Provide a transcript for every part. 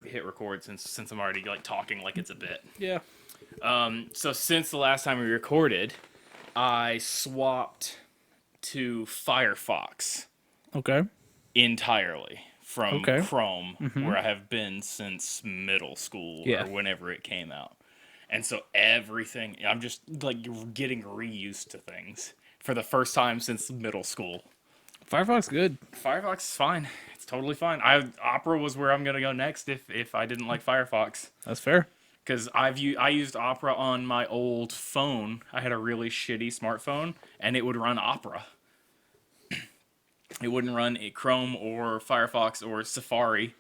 hit record since I'm already like talking like it's a bit. Yeah. So since the last time we recorded, I swapped to Firefox Okay. entirely from Okay. Chrome, where I have been since middle school Yeah. or whenever it came out. And so everything, I'm just like getting reused to things for the first time since middle school. Firefox good. Firefox is fine. It's totally fine. Opera was where I'm gonna go next if I didn't like Firefox. That's fair. Because I used Opera on my old phone. I had a really shitty smartphone, and it would run Opera. It wouldn't run a Chrome or Firefox or Safari,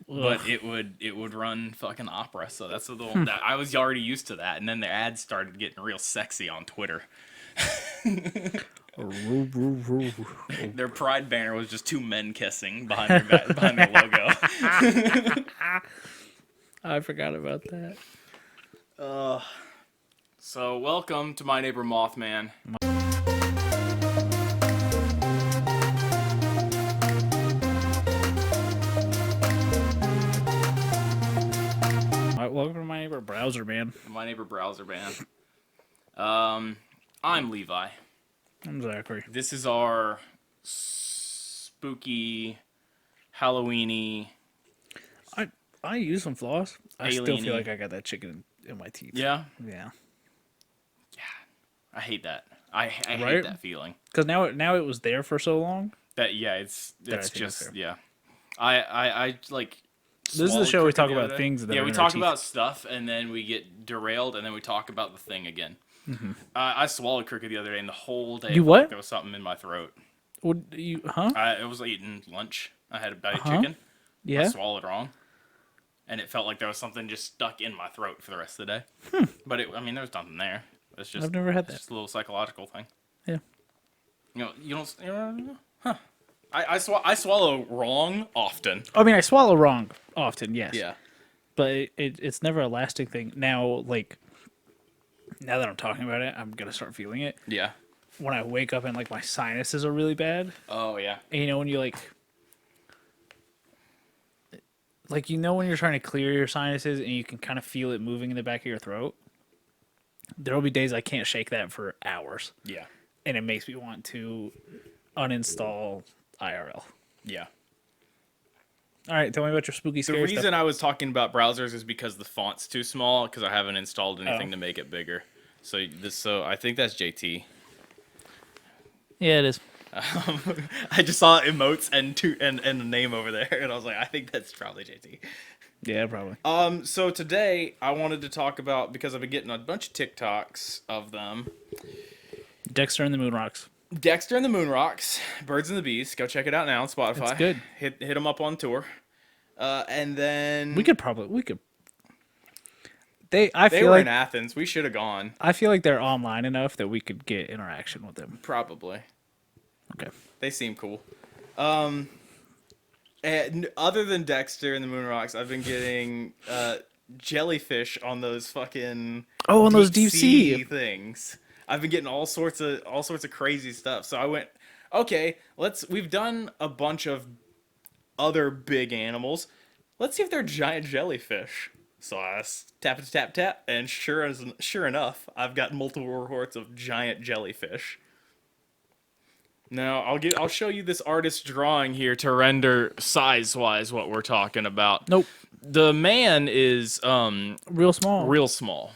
but it would run fucking Opera. So that's that I was already used to that. And then the ads started getting real sexy on Twitter. Their pride banner was just two men kissing behind their logo. I forgot about that. So welcome to My Neighbor Mothman. Welcome to My Neighbor Browser Man. My Neighbor Browser Band. I'm Levi. I'm Zachary. This is our spooky, Halloweeny. I use some floss. I still Alien-y. feel like I got that chicken in my teeth. Yeah, Yeah. I hate that. I hate Right? that feeling. Because now it was there for so long. That it's I think just that's fair. yeah. I like. This is the swallowed show we crooked talk the about other day. things that Yeah, are we in our talk teeth. about stuff and then we get derailed and then we talk about the thing again. Mm-hmm. I swallowed crooked the other day and the whole day You felt what? like there was something in my throat. What you? Huh? I was eating lunch. I had a bite of Uh-huh. chicken. I Yeah. swallowed wrong, and it felt like there was something just stuck in my throat for the rest of the day. But there was nothing there. It's just I've never had it's that. just a little psychological thing. Yeah. You don't. Huh? I swallow wrong often. I mean, I swallow wrong often. Yes. Yeah. But it's never a lasting thing. Now that I'm talking about it, I'm gonna start feeling it. Yeah. When I wake up and like my sinuses are really bad. Oh yeah. And when you when you're trying to clear your sinuses and you can kind of feel it moving in the back of your throat. There'll be days I can't shake that for hours, Yeah. and it makes me want to uninstall IRL. Yeah. All right, tell me about your spooky The scary reason stuff. I was talking about browsers is because the font's too small because I haven't installed anything Oh. to make it bigger. So I think that's JT. Yeah, it is. I just saw emotes and a name over there, and I was like, I think that's probably JT. Yeah, probably. So today I wanted to talk about, because I've been getting a bunch of TikToks of them. Dexter and the Moon Rocks. Dexter and the Moon Rocks, Birds and the Bees. Go check it out now on Spotify. It's good. Hit them up on tour. And then We could. I they feel were like in Athens. We should have gone. I feel like they're online enough that we could get interaction with them. Probably. Okay. They seem cool. And other than Dexter and the Moon Rocks, I've been getting Jellyfish on those fucking on those deep sea things. I've been getting all sorts of crazy stuff. So I went, okay, we've done a bunch of other big animals. Let's see if they're giant jellyfish. So I tap, and sure enough, I've got multiple reports of giant jellyfish. Now I'll show you this artist's drawing here to render size-wise what we're talking about. Nope. The man is Real small. real small.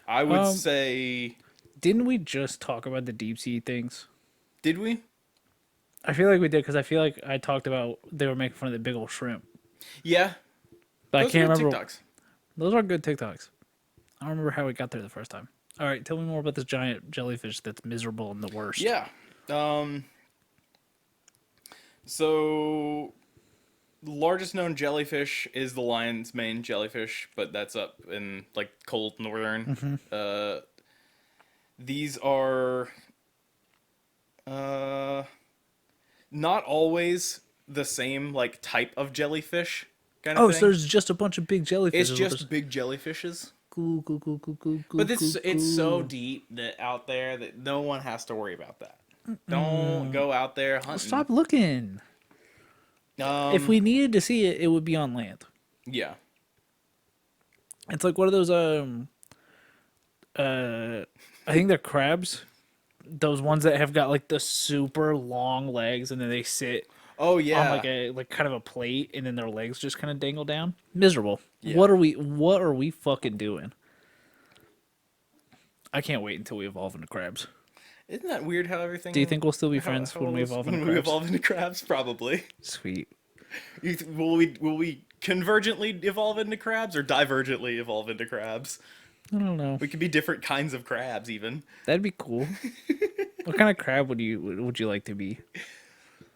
I would say. Didn't we just talk about the deep sea things? Did we? I feel like we did because I feel like I talked about they were making fun of the big old shrimp. Yeah. But Those I can't are remember. TikToks. Those are good TikToks. I don't remember how we got there the first time. All right, tell me more about this giant jellyfish that's miserable and the worst. Yeah. So the largest known jellyfish is the lion's mane jellyfish, but that's up in like cold northern. These are not always the same like type of jellyfish kind of thing. So there's just a bunch of big jellyfish. It's just big jellyfishes. Cool. But it's so deep that out there that no one has to worry about that. Don't go out there hunting. Stop looking. If we needed to see it, it would be on land. Yeah. It's like, what are those uh I think they're crabs. Those ones that have got like the super long legs and then they sit Oh on yeah. like kind of a plate and then their legs just kind of dangle down. Miserable. Yeah. What are we fucking doing? I can't wait until we evolve into crabs. Isn't that weird how Do you everything think we'll still be how friends how when all we this evolve into when we crabs? evolve into crabs? Probably. Sweet. Will we convergently evolve into crabs or divergently evolve into crabs? I don't know. We could be different kinds of crabs even. That'd be cool. What kind of crab would you like to be?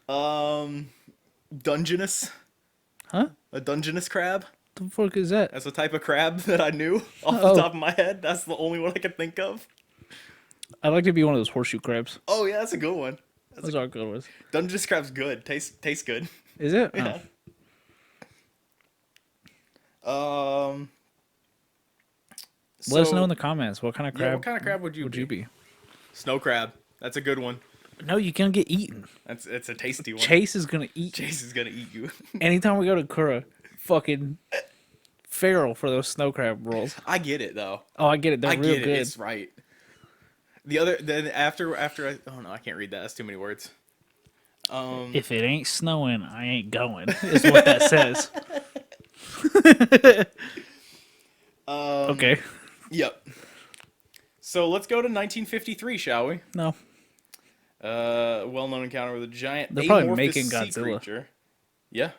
Um Dungeness. Huh? A Dungeness crab. The fuck is that? That's a type of crab that I knew off the Oh. top of my head. That's the only one I could think of. I'd like to be one of those horseshoe crabs. Oh yeah, that's a good one. Those are good ones. Dungeness crab's good. Tastes good. Is it? Yeah. Let us know so- in the comments. What kind of crab Yeah, what kind of crab would you be? Snow crab. That's a good one. No, you can't get eaten. It's a tasty one. Chase is gonna eat. Chase is gonna eat you. Anytime we go to Kura, fucking feral for those snow crab rolls. I get it though. Oh, I get it. They're I real get it. good. It's right. The other then after I oh no I can't read that. That's too many words. If it ain't snowing, I ain't going. Is what that says. Okay. Yep. So let's go to 1953, shall we? No. Well-known encounter with a giant They're probably amorphous making sea Godzilla. creature. Yeah,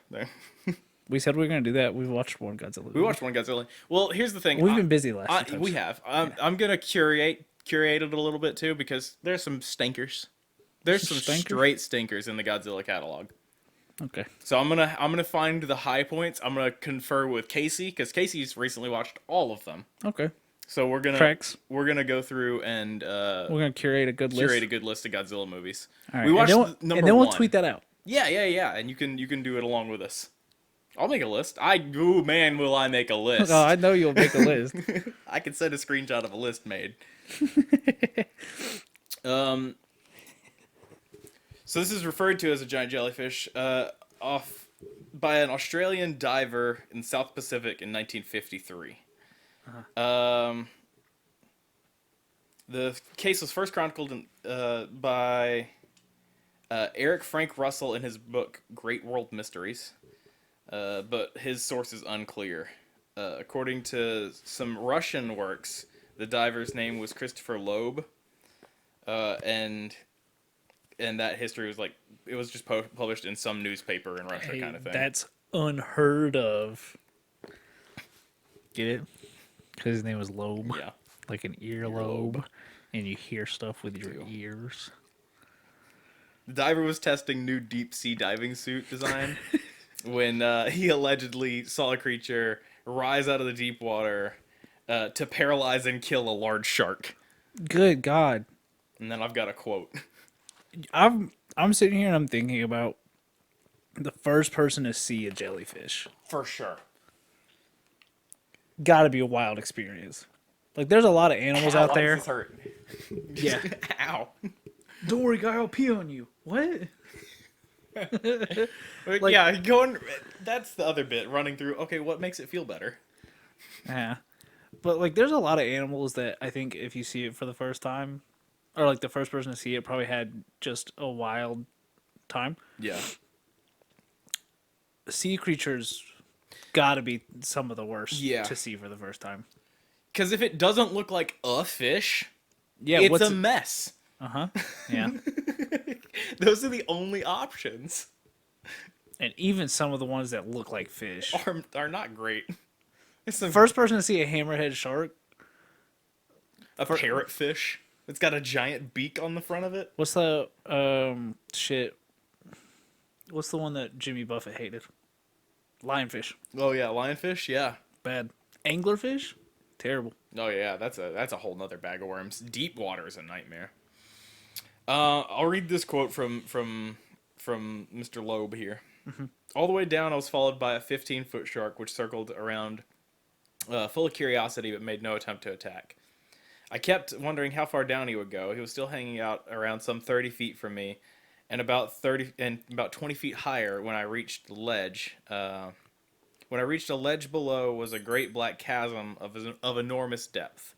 We said we were gonna do that. We watched one Godzilla. we watched one Godzilla. Well, here's the thing. We've been busy last few times. We have. I'm gonna curate it a little bit too because there's some stinkers. There's some Stinkers? straight stinkers in the Godzilla catalog. Okay. So I'm gonna find the high points. I'm gonna confer with Casey because Casey's recently watched all of them. Okay. So we're Tracks. gonna go through and We're gonna curate a good list. curate a good list of Godzilla movies. All right. We watched and then, number and then we'll one. tweet that out. Yeah, and you can do it along with us. I'll make a list. Ooh man, will I make a list? Oh, I know you'll make a list. I can send a screenshot of a list made. So this is referred to as a giant jellyfish, off by an Australian diver in South Pacific in 1953. The case was first chronicled by Eric Frank Russell in his book Great World Mysteries, but his source is unclear. According to some Russian works, the diver's name was Christopher Loeb, and that history was it was just published in some newspaper in Russia, Hey, kind of thing. that's unheard of. Get it? Because his name was Lobe. Yeah. Like an earlobe. And you hear stuff with your ears. The diver was testing new deep sea diving suit design when he allegedly saw a creature rise out of the deep water to paralyze and kill a large shark. Good God. And then I've got a quote. I'm sitting here and I'm thinking about the first person to see a jellyfish. For sure. Gotta be a wild experience. Like, there's a lot of animals out there. This hurt. Yeah. Ow. Don't worry, guy, I'll pee on you. What? Like, yeah, going. That's the other bit. Running through. Okay, what makes it feel better? Yeah. But, like, there's a lot of animals that I think if you see it for the first time, or, like, the first person to see it probably had just a wild time. Yeah. Sea creatures gotta be some of the worst Yeah. to see for the first time. Because if it doesn't look like a fish, Yeah, it's a mess. Uh-huh. Yeah. Those are the only options. And even some of the ones that look like fish. Are not great. It's a First person to see a hammerhead shark. parrotfish. It's got a giant beak on the front of it. What's the shit? What's the one that Jimmy Buffett hated? Lionfish. Oh yeah, lionfish. Yeah. Bad. Anglerfish? Terrible. Oh yeah, that's a whole nother bag of worms. Deep water is a nightmare. I'll read this quote from Mr. Loeb here. Mm-hmm. All the way down, I was followed by a 15-foot shark, which circled around, full of curiosity, but made no attempt to attack. I kept wondering how far down he would go. He was still hanging out around some 30 feet from me, and about 20 feet higher when I reached the ledge. When I reached a ledge below was a great black chasm of enormous depth.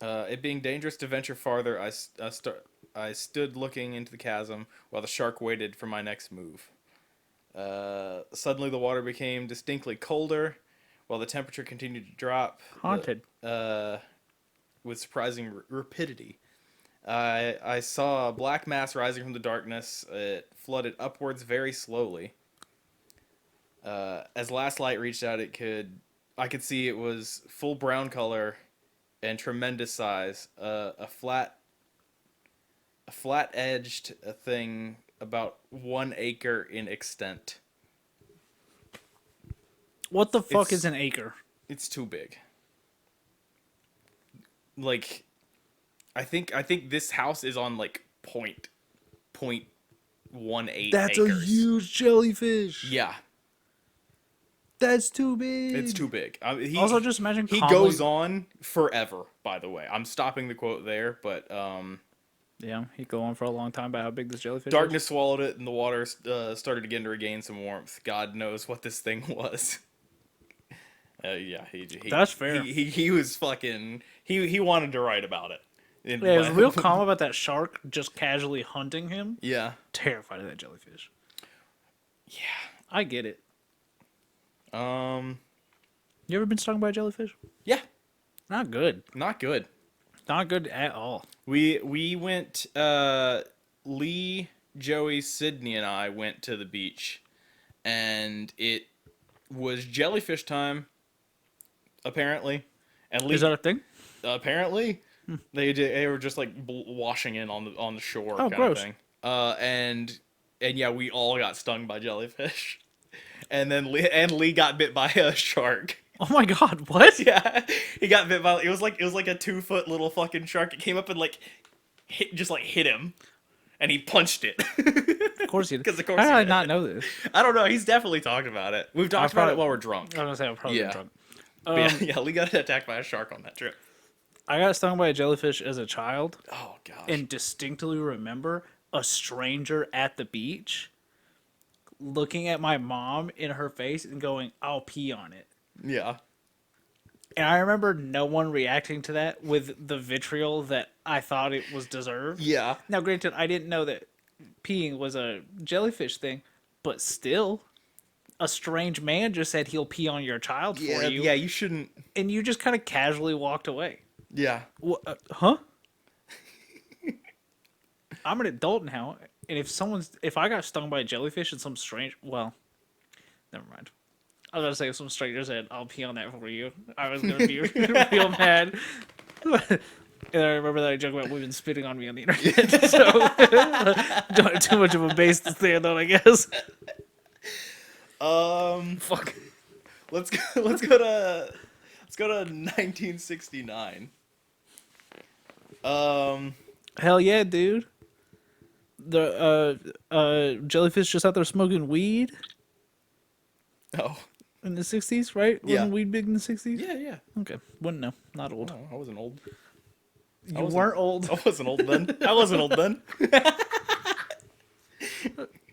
It being dangerous to venture farther, I stood looking into the chasm while the shark waited for my next move. Suddenly, the water became distinctly colder, while the temperature continued to drop Haunted. with surprising rapidity. I saw a black mass rising from the darkness. It flooded upwards very slowly. As last light reached out, I could see it was full brown color and tremendous size. A flat-edged thing about 1 acre in extent. What the fuck It's- is an acre? It's too big. Like, I think this house is on like point 0.18 That's acres. a huge jellyfish. Yeah, That's too big. it's too big. Also, just imagine he calmly- goes on forever. By the way, I'm stopping the quote there, but Yeah, he'd go on for a long time about how big this jellyfish is. darkness swallowed it, and the water started again to regain some warmth. God knows what this thing was. Yeah, he That's fair. He was fucking. He wanted to write about it. Yeah, he was real calm about that shark just casually hunting him. Yeah. Terrified of that jellyfish. Yeah. I get it. Um. You ever been stung by a jellyfish? Yeah. Not good. Not good. Not good at all. We went. Lee, Joey, Sydney, and I went to the beach, and it was jellyfish time. Apparently, and Lee, Is that a thing? apparently they were just like washing in on the shore Oh, kind gross. of thing. And yeah, we all got stung by jellyfish, and then Lee got bit by a shark. Oh my god, what? Yeah, he got bit by it was like a 2-foot little fucking shark. It came up and like hit him, and he punched it. Of course you did. 'Cause of course How did he I did. not know this? I don't know. He's definitely talked about it. We've talked about probably- it while we're drunk. I was gonna say I'm probably Yeah. drunk. But yeah, Lee got attacked by a shark on that trip. I got stung by a jellyfish as a child Oh gosh. and distinctly remember a stranger at the beach looking at my mom in her face and going, "I'll pee on it." Yeah. And I remember no one reacting to that with the vitriol that I thought it was deserved. Yeah. Now, granted, I didn't know that peeing was a jellyfish thing, but still, a strange man just said he'll pee on your child for you, Yeah, you shouldn't. and you just kind of casually walked away. Yeah. Huh? I'm an adult now, and if I got stung by a jellyfish and some strange, well, never mind. I was gonna say if some stranger said, "I'll pee on that for you," I was gonna be real mad. And I remember that I joke about women spitting on me on the internet, so don't have too much of a base to stand on, I guess. Fuck. Let's go to 1969. Hell yeah, dude. The jellyfish just out there smoking weed Oh. in the 60s, right? Yeah. Wasn't weed big in the 60s? Yeah. Okay. Wouldn't know. Not old. No, I wasn't old. You wasn't- weren't old. I wasn't old then. I wasn't old then. I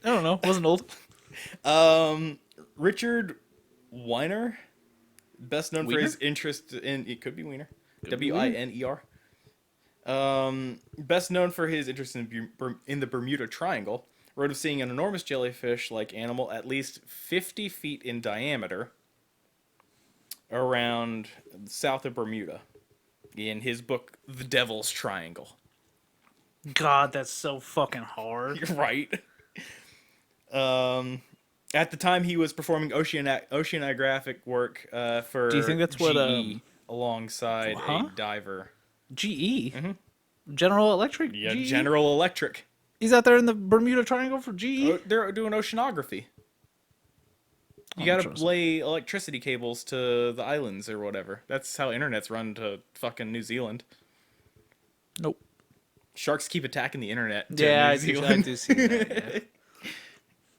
don't know. Wasn't old. Richard Weiner, best known for Wiener? his interest in it could be Wiener, Could be Winer. Best known for his interest in the Bermuda Triangle, wrote of seeing an enormous jellyfish-like animal at least 50 feet in diameter around south of Bermuda in his book The Devil's Triangle. God, that's so fucking hard. You're right. At the time, he was performing oceanographic work for Do you think that's what, GE alongside Huh? a diver. GE? General Electric? Yeah, GE? General Electric. He's out there in the Bermuda Triangle for GE? They're doing oceanography. You gotta lay electricity cables to the islands or whatever. That's how internet's run to fucking New Zealand. Nope. Sharks keep attacking the internet. To Yeah, New I Zealand. do see that, yeah.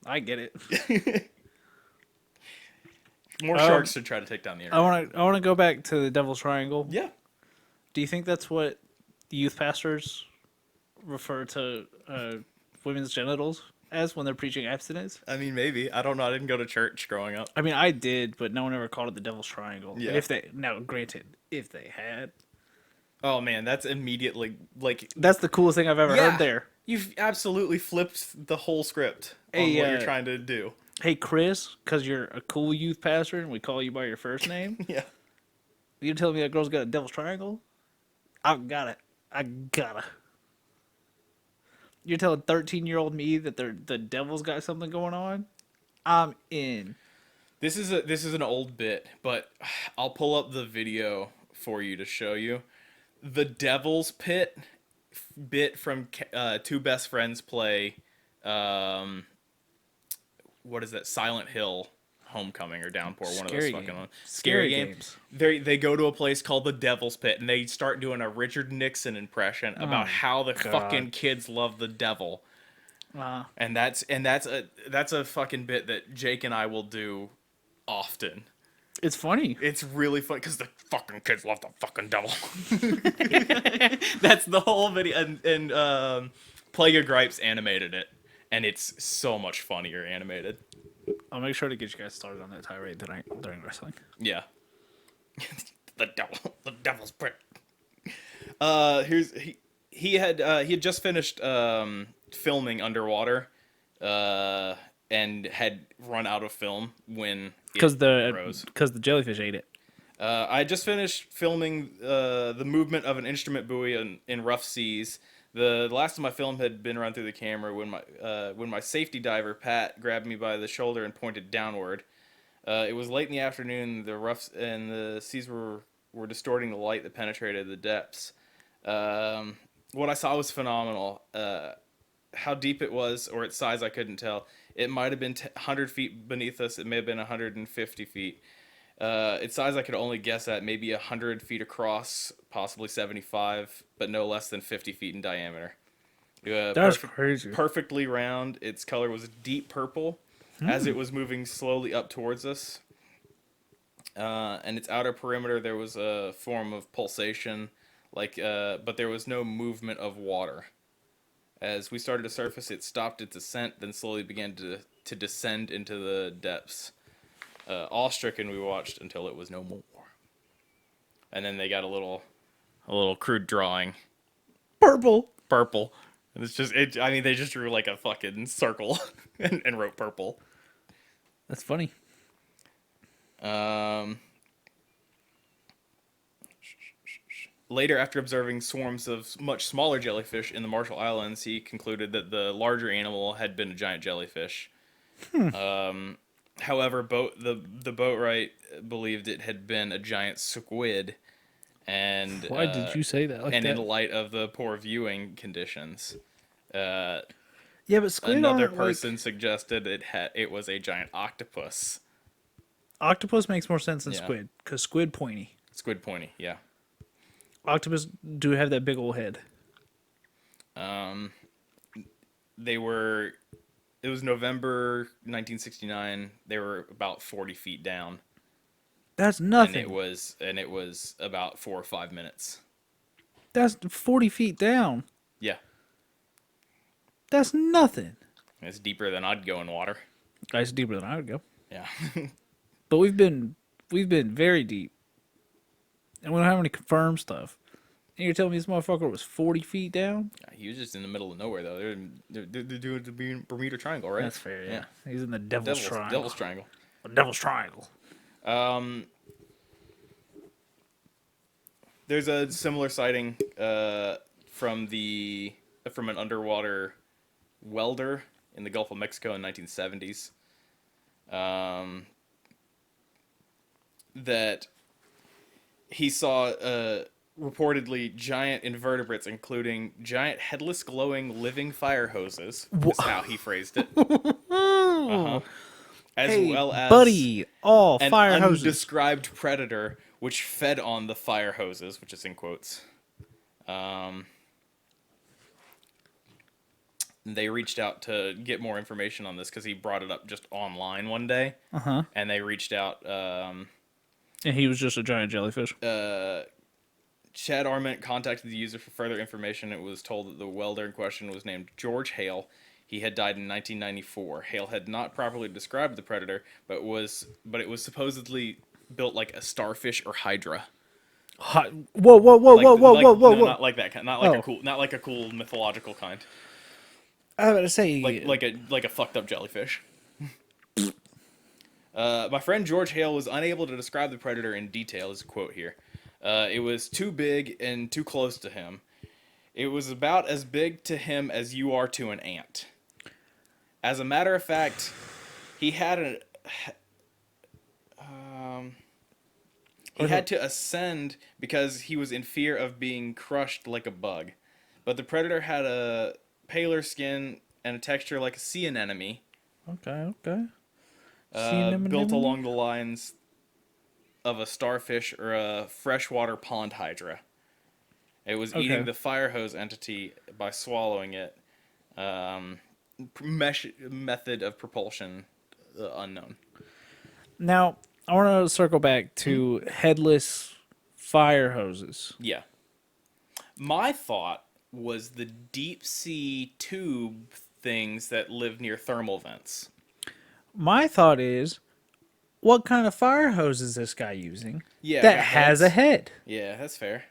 I get it. More sharks should try to take down the internet. I want to go back to the Devil's Triangle. Yeah. Do you think that's what youth pastors refer to women's genitals? as when they're preaching abstinence? I mean, maybe. I don't know. I didn't go to church growing up. I mean, I did, but no one ever called it the Devil's Triangle. And Yeah. if they now, granted, if they had, Oh man, that's immediately like that's the coolest thing I've ever yeah. heard. There, You've absolutely flipped the whole script on Hey, what you're trying to do. hey Chris, because you're a cool youth pastor and we call you by your first name. Yeah. You telling me that girl's got a Devil's Triangle? I got it. I gotta. You're telling 13-year-old me that the devil's got something going on? I'm in. This is an old bit, but I'll pull up the video for you to show you. The Devil's Pit bit from Two Best Friends Play. What is that? Silent Hill, Homecoming, or Downpour. One of those Scary fucking game. ones. Scary Scary games. They go to a place called the Devil's Pit, and they start doing a Richard Nixon impression about how the fucking kids love the devil. And that's a fucking bit that Jake and I will do often. It's funny. It's really fun because the fucking kids love the fucking devil. That's the whole video, and Plague of Gripes animated it, and it's so much funnier animated. I'll make sure to get you guys started on that tirade tonight during wrestling. Yeah. the devil's prick. He had just finished filming underwater, and had run out of film when Because rose. the jellyfish ate it. I just finished filming the movement of an instrument buoy in rough seas. The last time I filmed had been run through the camera when my safety diver Pat grabbed me by the shoulder and pointed downward. It was late in the afternoon. The seas were distorting the light that penetrated the depths. What I saw was phenomenal. How deep it was, or its size, I couldn't tell. It might have been 100 feet beneath us. It may have been 150 feet. Its size I could only guess at, maybe 100 feet across, possibly 75, but no less than 50 feet in diameter. That's crazy. Perfectly round. Its color was deep purple as it was moving slowly up towards us. And its outer perimeter, there was a form of pulsation, but there was no movement of water. As we started to surface, it stopped its ascent, then slowly began to descend into the depths. Awe-stricken, we watched until it was no more. And then they got a little crude drawing. Purple. Purple. And it's just, they just drew like a fucking circle and wrote purple. That's funny. Later, after observing swarms of much smaller jellyfish in the Marshall Islands, he concluded that the larger animal had been a giant jellyfish. However, the boatwright believed it had been a giant squid, and Why did you say that? in light of the poor viewing conditions, Yeah, but squid another aren't, person suggested it was a giant octopus. Octopus makes more sense than Yeah. squid, because squid pointy. Squid pointy, yeah. Octopus do have that big old head. It was November 1969. They were about 40 feet down. That's nothing. And it was about 4 or 5 minutes. That's 40 feet down. Yeah. That's nothing. It's deeper than I'd go in water. That's deeper than I would go. Yeah. But we've been very deep, and we don't have any confirmed stuff. And you're telling me this motherfucker was 40 feet down? He was just in the middle of nowhere, though. They're doing the Bermuda Triangle, right? That's fair, yeah. He's in the Devil's Triangle. Devil's Triangle. The Devil's Triangle. There's a similar sighting from an underwater welder in the Gulf of Mexico in 1970s. That he saw reportedly giant invertebrates, including giant headless glowing living fire hoses, is how he phrased it. As Hey, well as buddy, all an fire hoses. undescribed predator which fed on the fire hoses, which is in quotes. They reached out to get more information on this because he brought it up just online one day. And they reached out. And he was just a giant jellyfish. Chad Arment contacted the user for further information. It was told that the welder in question was named George Hale. He had died in 1994. Hale had not properly described the predator, but it was supposedly built like a starfish or hydra. Whoa, whoa, whoa, whoa, Like whoa, whoa, like whoa, whoa, no, whoa. not like that kind. Oh, Not like a cool mythological kind. I was about to say, Like a fucked up jellyfish. My friend George Hale was unable to describe the predator in detail. Is a quote here. It was too big and too close to him. It was about as big to him as you are to an ant. As a matter of fact, he had a he had to ascend because he was in fear of being crushed like a bug. But the predator had a paler skin and a texture like a sea anemone, okay, okay. built along the lines of a starfish or a freshwater pond hydra. It was eating Okay. the fire hose entity by swallowing it. Method of propulsion unknown. Now, I want to circle back to headless fire hoses. Yeah. My thought was the deep sea tube things that live near thermal vents. My thought is, what kind of fire hose is this guy using Yeah, that got has a heads. head? Yeah, that's fair.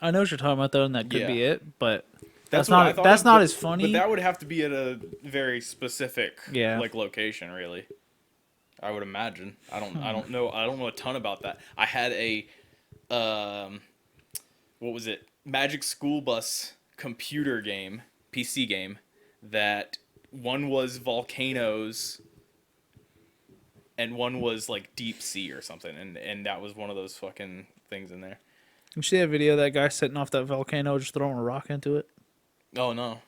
I know what you're talking about though, and that could Yeah. be it, but That's that's what I not thought that's of, not as funny. but that would have to be at a very specific Yeah. like location, really. I would imagine. I don't know a ton about that. I had a what was it? Magic School Bus computer game, PC game that one was volcanoes and one was like deep sea or something, and that was one of those fucking things in there. You see that video of that guy sitting off that volcano just throwing a rock into it? Oh no.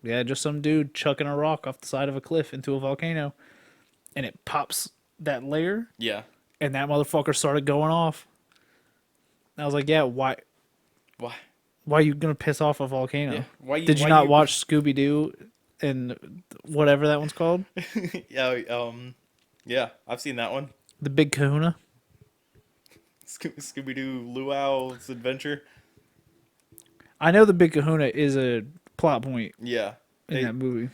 Yeah, just some dude chucking a rock off the side of a cliff into a volcano, and it pops that layer, Yeah. and that motherfucker started going off. And I was like, yeah, why? Why? Why are you gonna piss off a volcano? Yeah. Why you? Did you Why not you? watch Scooby Doo and whatever that one's called? Yeah. Yeah. I've seen that one. The Big Kahuna? Scooby Doo Luau's Adventure. I know the Big Kahuna is a plot point Yeah. in that movie.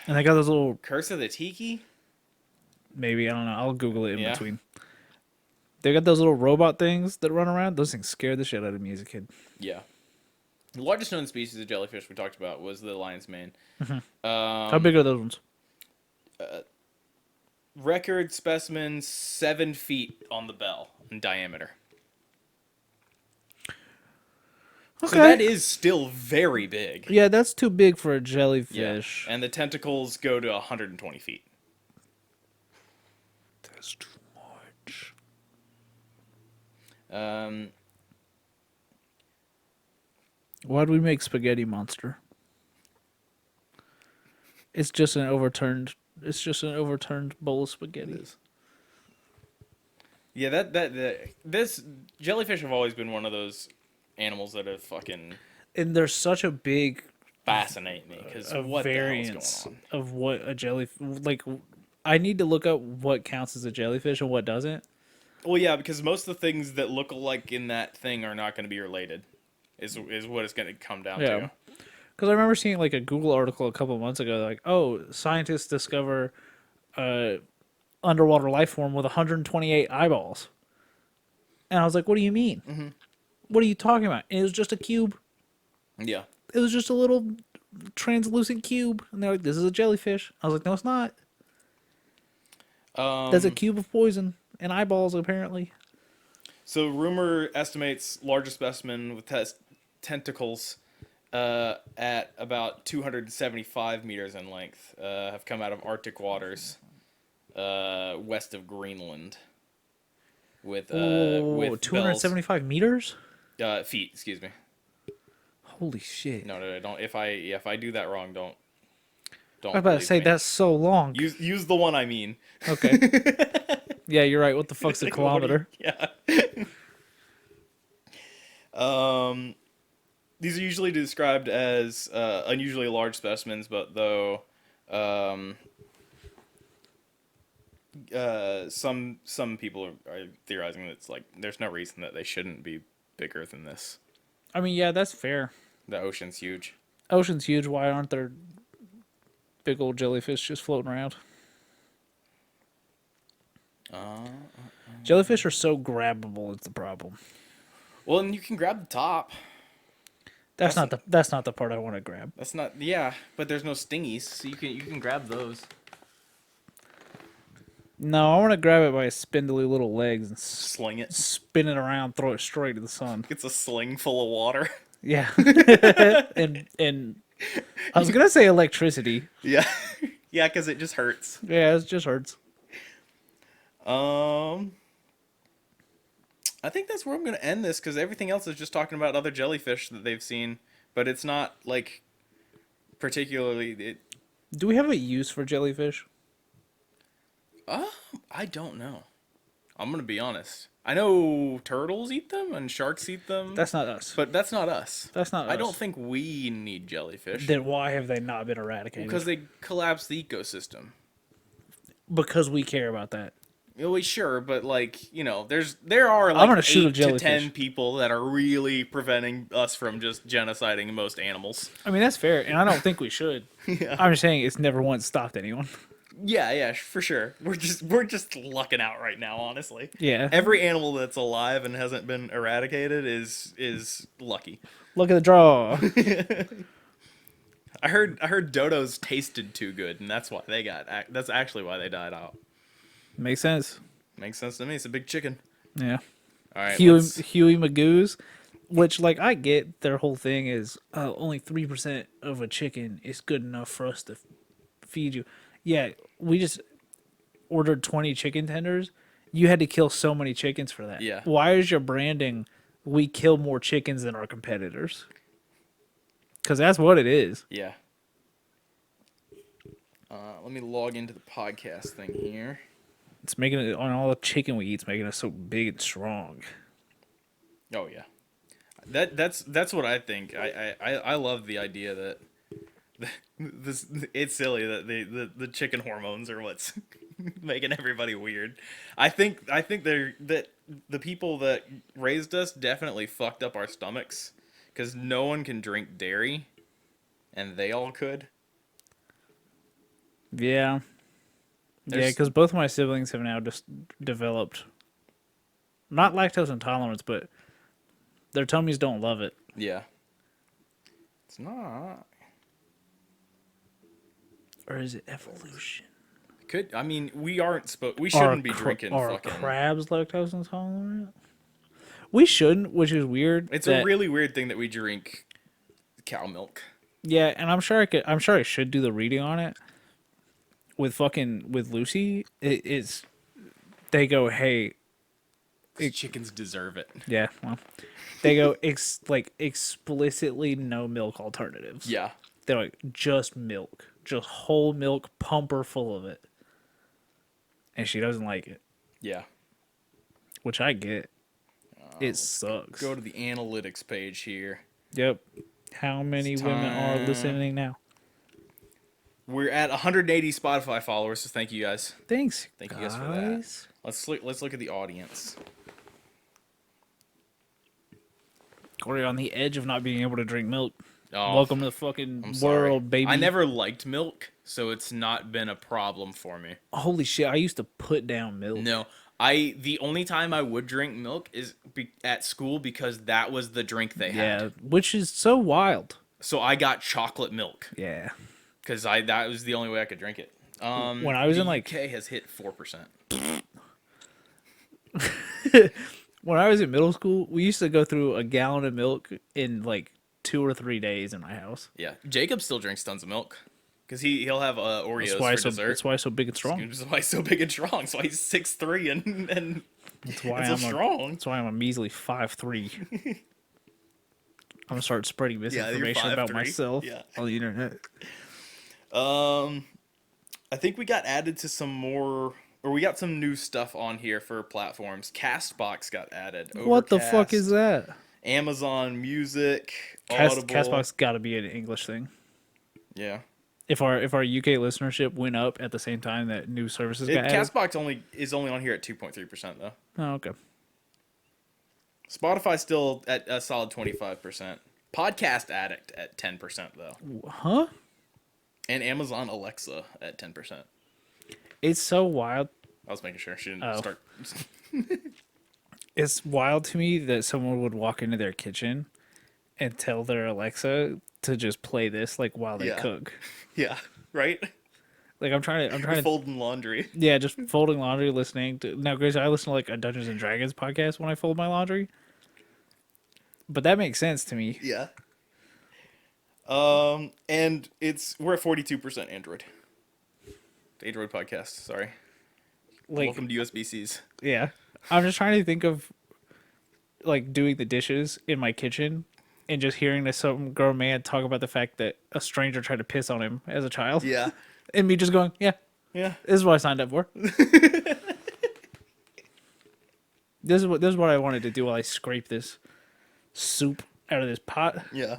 And they got those little, Curse of the Tiki. maybe, I don't know, I'll Google it in Yeah. between. They got those little robot things that run around. Those things scared the shit out of me as a kid. Yeah. The largest known species of jellyfish we talked about was the lion's mane. How big are those ones? Record specimen 7 feet on the bell in diameter. Okay. So that is still very big. Yeah, that's too big for a Yeah. jellyfish. And the tentacles go to 120 feet. That's too much. Why'd we make Spaghetti Monster? It's just an overturned. It's just an overturned bowl of spaghetti. Yeah, this jellyfish have always been one of those animals that have fucking And there's such a big fascinate me because a what the hell is variance going of what a like. I need to look up what counts as a jellyfish and what doesn't. on? Well, yeah, because most of the things that look alike in that thing are not going to be related. Is what it's going to come down Yeah. to. Because I remember seeing like a Google article a couple of months ago, like, oh, scientists discover underwater life form with 128 eyeballs. And I was like, what do you mean? Mm-hmm. What are you talking about? And it was just a cube. Yeah. It was just a little translucent cube. And they're like, this is a jellyfish. I was like, no, it's not. That's a cube of poison and eyeballs, apparently. So rumor estimates largest specimen with tentacles at about 275 meters in length have come out of Arctic waters west of Greenland. With 275 meters? feet, excuse me. Holy shit. No, don't. If I do that wrong, don't. I was about to believe say, me. that's so long. Use the one I mean. Okay. Yeah, you're right. What the fuck's a kilometer? Yeah. These are usually described as unusually large specimens, but though some people are theorizing that it's like there's no reason that they shouldn't be bigger than this. I mean, yeah, that's fair. The ocean's huge. Ocean's huge. Why aren't there big old jellyfish just floating around? Jellyfish are so grabbable. It's the problem. Well, and you can grab the top. That's not the part I want to grab. That's not. Yeah, but there's no stingies, so you can grab those. No, I want to grab it by its spindly little legs and Sling it. spin it around, throw it straight to the sun. It's a sling full of water. Yeah, and I was gonna say electricity. Yeah, yeah, because it just hurts. Yeah, it just hurts. I think that's where I'm gonna end this because everything else is just talking about other jellyfish that they've seen, but it's not like particularly. Do we have a use for jellyfish? I don't know. I'm gonna be honest. I know turtles eat them and sharks eat them. That's not us. But that's not us. That's not us. I don't think we need jellyfish. Then why have they not been eradicated? Because they collapse the ecosystem. Because we care about that. Well, sure, but there are I'm gonna like shoot a 8 to jellyfish. 10 people that are really preventing us from just genociding most animals. I mean, that's fair, and I don't think we should. Yeah. I'm just saying it's never once stopped anyone. Yeah, for sure. We're just lucking out right now, honestly. Yeah. Every animal that's alive and hasn't been eradicated is lucky. Look at the draw. I heard dodos tasted too good, and that's actually why they died out. Makes sense. Makes sense to me. It's a big chicken. Yeah. All right. Huey Magoo's, which like I get their whole thing is only 3% of a chicken is good enough for us to feed you. Yeah, we just ordered 20 chicken tenders. You had to kill so many chickens for that. Yeah. Why is your branding? We kill more chickens than our competitors. Because that's what it is. Yeah. Let me log into the podcast thing here. It's making it on all the chicken we eat. It's making us so big and strong. Oh yeah, that's what I think. I love the idea that it's silly that the chicken hormones are what's making everybody weird. I think that the people that raised us definitely fucked up our stomachs because no one can drink dairy, and they all could. Yeah. Yeah, because both of my siblings have now just developed not lactose intolerance, but their tummies don't love it. Yeah. It's not. Or is it evolution? We shouldn't be drinking are fucking. crabs lactose intolerant? We shouldn't, which is weird. It's a really weird thing that we drink cow milk. Yeah, and I'm sure I should do the reading on it. With Lucy, they go, hey, Chickens deserve it. yeah, well, they go explicitly no milk alternatives. Yeah. They're like, just milk, just whole milk, pump her full of it. And she doesn't like it. Yeah. Which I get. It sucks. Go to the analytics page here. Yep. How many women are listening now? We're at 180 Spotify followers, so thank you guys. Thanks. Thank you guys for that. Let's look at the audience. We're on the edge of not being able to drink milk. Oh, Welcome to the fucking I'm sorry. world, baby. I never liked milk, so it's not been a problem for me. Holy shit! I used to put down milk. No, the only time I would drink milk is at school because that was the drink they had. Yeah, which is so wild. So I got chocolate milk. Yeah. Because that was the only way I could drink it. When I was in like UK has hit 4%. when I was in middle school, we used to go through a gallon of milk in like 2 or 3 days in my house. Yeah, Jacob still drinks tons of milk because he'll have Oreos for dessert. That's why he's so big and strong. That's why he's so big and strong. That's why he's 6'3" and that's why I'm strong. That's why I'm a measly 5'3". I'm gonna start spreading misinformation about myself on the internet. I think we got added to some more, or we got some new stuff on here for platforms. Castbox got added. What the fuck is that? Amazon Music, Audible. Castbox got to be an English thing. Yeah. If our UK listenership went up at the same time that new services got added. Castbox is only on here at 2.3% though. Oh, okay. Spotify still at a solid 25%. Podcast Addict at 10% though, Huh? and Amazon Alexa at 10%. It's so wild. I was making sure she didn't Oh. start. It's wild to me that someone would walk into their kitchen and tell their Alexa to just play this like while they Yeah. cook. Yeah, right. Like I'm trying to Folding laundry. yeah, just folding laundry, listening to now. Grace, I listen to like a Dungeons and Dragons podcast when I fold my laundry, but that makes sense to me. Yeah. And we're at 42% Android. The Android podcast. Sorry. Like, Welcome to USB-Cs. yeah, I'm just trying to think of like doing the dishes in my kitchen and just hearing this some grown man talk about the fact that a stranger tried to piss on him as a child. Yeah. And me just going, yeah, Yeah. this is what I signed up for. This is what I wanted to do while I scrape this soup out of this pot. Yeah.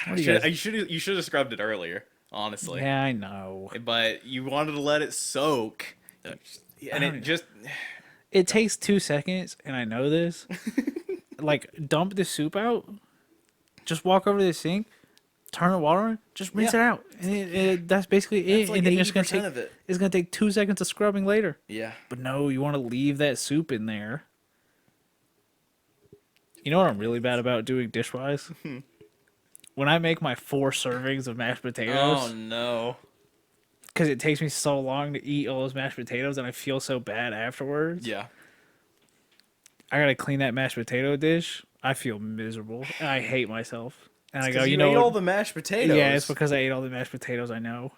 What do you guys- You should have scrubbed it earlier, honestly. Yeah, I know. But you wanted to let it soak. And it just It takes 2 seconds, and I know this. Like, dump the soup out. Just walk over to the sink, turn the water on, just rinse it out, and that's basically it. That's like and then it's 80% of it. It's gonna take 2 seconds of scrubbing later. Yeah. But no, you want to leave that soup in there. You know what I'm really bad about doing dish-wise? When I make my 4 servings of mashed potatoes, Oh no. because it takes me so long to eat all those mashed potatoes, and I feel so bad afterwards. Yeah. I gotta clean that mashed potato dish. I feel miserable. And I hate myself. And I go, You you know, ate all the mashed potatoes. yeah, it's because I ate all the mashed potatoes. I know.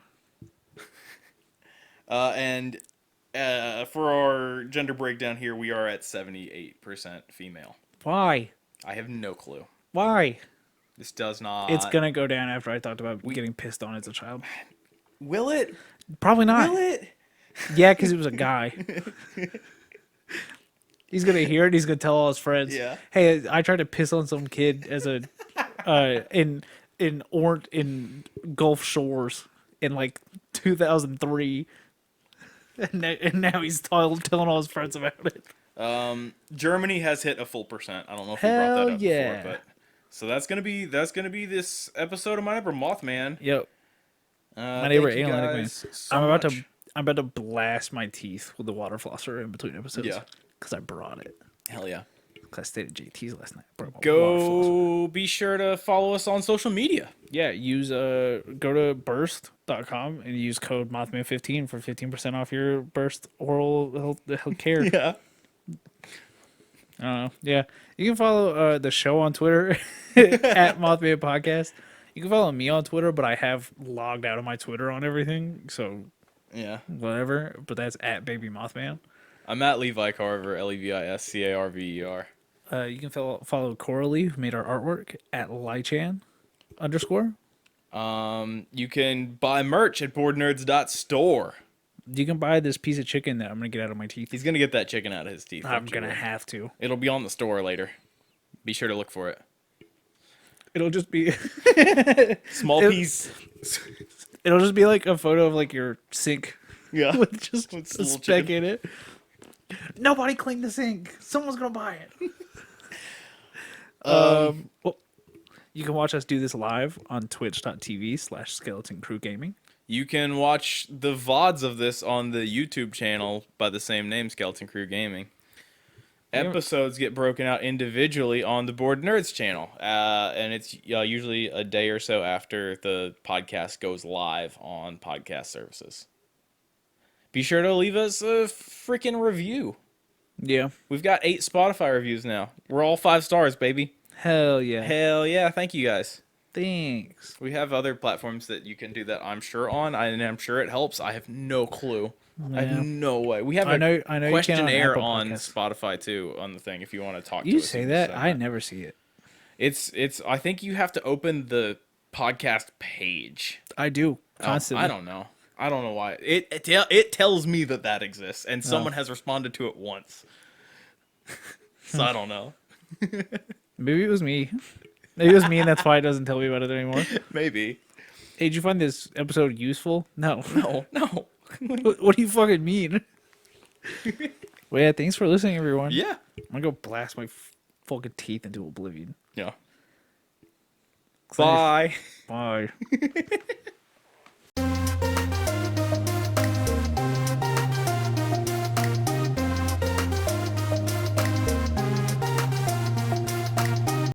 And for our gender breakdown here, we are at 78% female. Why? I have no clue. Why? This does not. It's gonna go down after I talked about getting pissed on as a child. Will it? Probably not. Will it? Yeah, because it was a guy. He's gonna hear it. He's gonna tell all his friends. Yeah. Hey, I tried to piss on some kid as a in Gulf Shores in like 2003, and now he's telling all his friends about it. Germany has hit a full percent. I don't know if Hell we brought that up yeah. before, but so that's gonna be this episode of My Neighbor Mothman. Yep. My neighbor alien man. I'm about to blast my teeth with the water flosser in between episodes. Yeah. Because I brought it. Hell yeah. Because I stayed at JT's last night. Brought my water flosser. Go be sure to follow us on social media. Yeah, go to burst.com and use code Mothman15 for 15% off your Burst oral health care. Yeah. I don't know. Yeah. You can follow the show on Twitter at Mothman Podcast. You can follow me on Twitter, but I have logged out of my Twitter on everything. So Yeah. whatever. But that's at Baby Mothman. I'm at Levi Carver, LevisCarver. You can follow Coralie, who made our artwork, at Lychan _. You can buy merch at boardnerds.store. You can buy this piece of chicken that I'm going to get out of my teeth. He's gonna get that chicken out of his teeth. I'm going to have to. It'll be on the store later. Be sure to look for it. It'll just be Small piece. it'll just be like a photo of like your sink Yeah. with just With a little speck chicken. in it. Nobody clean the sink. Someone's going to buy it. Well, you can watch us do this live on twitch.tv/skeleton crew gaming. You can watch the VODs of this on the YouTube channel by the same name, Skeleton Crew Gaming. Episodes get broken out individually on the Board Nerds channel, and it's usually a day or so after the podcast goes live on podcast services. Be sure to leave us a freaking review. Yeah. We've got 8 Spotify reviews now. We're all 5 stars, baby. Hell yeah. Hell yeah, thank you guys. Thanks. We have other platforms that you can do that, I'm sure, on, and I'm sure it helps. I have no clue. I Yeah. have no way. We have I know you can on questionnaire Apple on Podcasts. Spotify too on the thing if you want to talk to You us. say can that? send I never see it. It's I think you have to open the podcast page. I do constantly. I don't know. I don't know why. It tells me that exists and someone has responded to it once. So I don't know. Maybe it was me. Maybe it was me, and that's why it doesn't tell me about it anymore. Maybe. Hey, did you find this episode useful? No. No. What do you fucking mean? Well, yeah, thanks for listening, everyone. Yeah. I'm gonna go blast my fucking teeth into oblivion. Yeah. Bye. Bye.